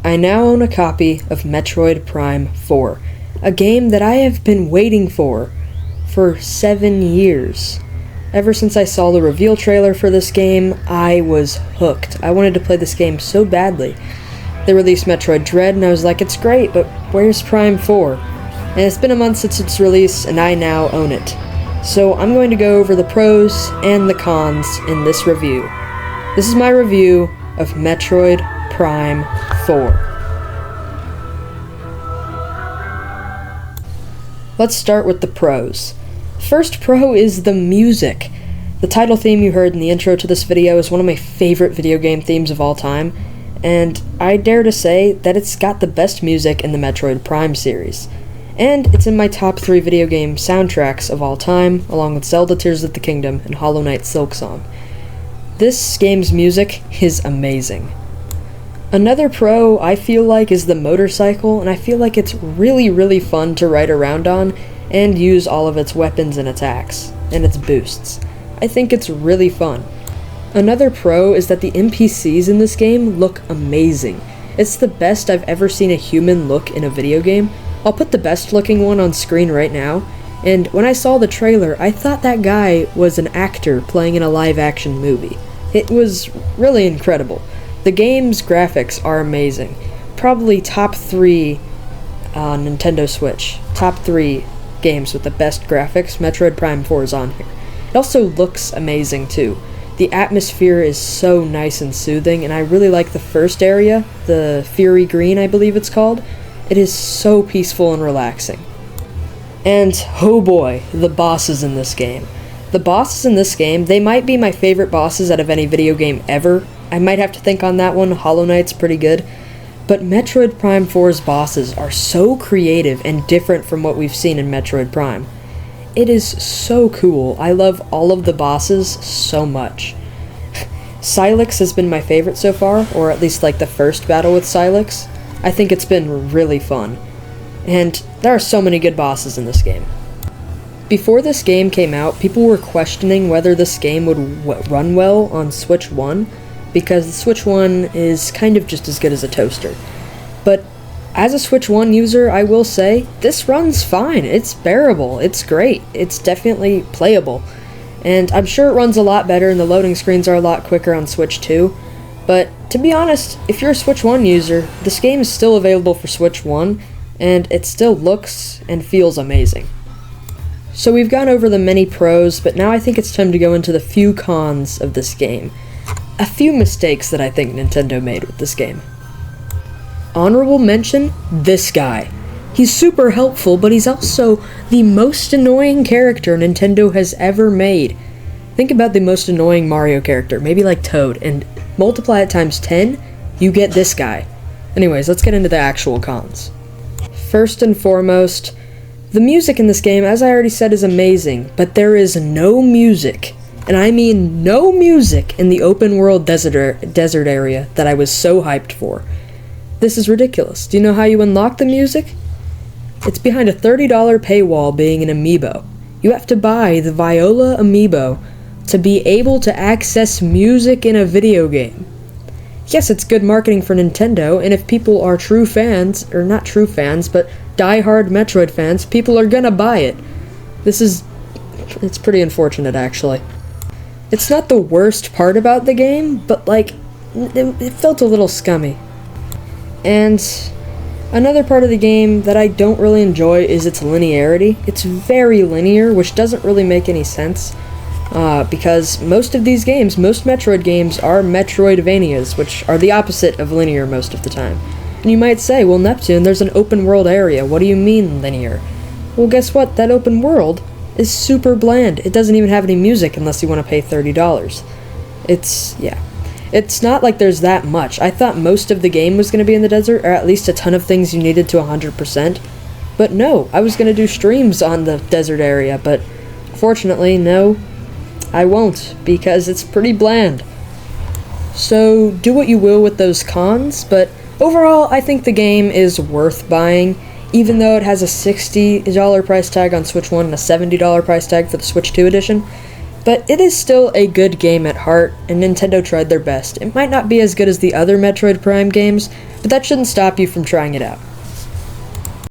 I now own a copy of Metroid Prime 4, a game that I have been waiting for 7 years. Ever since I saw the reveal trailer for this game, I was hooked. I wanted to play this game so badly. They released Metroid Dread, and I was like, it's great, but where's Prime 4? And it's been a month since its release, and I now own it. So I'm going to go over the pros and the cons in this review. This is my review of Metroid Prime 4. Let's start with the pros. First pro is the music. The title theme you heard in the intro to this video is one of my favorite video game themes of all time, and I dare to say that it's got the best music in the Metroid Prime series. And it's in my top 3 video game soundtracks of all time, along with Zelda Tears of the Kingdom and Hollow Knight Silksong. This game's music is amazing. Another pro I feel like is the motorcycle, and I feel like it's really fun to ride around on and use all of its weapons and attacks, and its boosts. I think it's really fun. Another pro is that the NPCs in this game look amazing. It's the best I've ever seen a human look in a video game. I'll put the best looking one on screen right now, and when I saw the trailer, I thought that guy was an actor playing in a live-action movie. It was really incredible. The game's graphics are amazing. Probably top 3 on Nintendo Switch. Top 3 games with the best graphics. Metroid Prime 4 is on here. It also looks amazing too. The atmosphere is so nice and soothing, and I really like the first area, the Fury Green I believe it's called. It is so peaceful and relaxing. And oh boy, the bosses in this game. The bosses in this game, they might be my favorite bosses out of any video game ever. I might have to think on that one. Hollow Knight's pretty good. But Metroid Prime 4's bosses are so creative and different from what we've seen in Metroid Prime. It is so cool. I love all of the bosses so much. Sylix has been my favorite so far, or at least like the first battle with Sylix. I think it's been really fun. And there are so many good bosses in this game. Before this game came out, people were questioning whether this game would run well on Switch 1, because the Switch 1 is kind of just as good as a toaster. But as a Switch 1 user, I will say, this runs fine. It's bearable. It's great. It's definitely playable. And I'm sure it runs a lot better and the loading screens are a lot quicker on Switch 2. But to be honest, if you're a Switch 1 user, this game is still available for Switch 1, and it still looks and feels amazing. So we've gone over the many pros, but now I think it's time to go into the few cons of this game. A few mistakes that I think Nintendo made with this game. Honorable mention, this guy. He's super helpful, but he's also the most annoying character Nintendo has ever made. Think about the most annoying Mario character, maybe like Toad, and multiply it times 10, you get this guy. Anyways, let's get into the actual cons. First and foremost, the music in this game, as I already said, is amazing, but there is no music, and I mean no music, in the open world desert area that I was so hyped for. This is ridiculous. Do you know how you unlock the music? It's behind a $30 paywall being an amiibo. You have to buy the Viola amiibo to be able to access music in a video game. Yes, it's good marketing for Nintendo, and if people are true fans, or not true fans, but die-hard Metroid fans, people are gonna buy it. It's pretty unfortunate, actually. It's not the worst part about the game, but like, it felt a little scummy. And another part of the game that I don't really enjoy is its linearity. It's very linear, which doesn't really make any sense, because most of these games, most Metroid games, are Metroidvanias, which are the opposite of linear most of the time. And you might say, well, Neptune, there's an open world area. What do you mean linear? Well, guess what? That open world is super bland. It doesn't even have any music unless you want to pay $30. It's not like there's that much. I thought most of the game was going to be in the desert, or at least a ton of things you needed to 100%. But no, I was going to do streams on the desert area, but fortunately, no, I won't, because it's pretty bland. So do what you will with those cons, but overall, I think the game is worth buying, even though it has a $60 price tag on Switch 1 and a $70 price tag for the Switch 2 edition. But it is still a good game at heart, and Nintendo tried their best. It might not be as good as the other Metroid Prime games, but that shouldn't stop you from trying it out.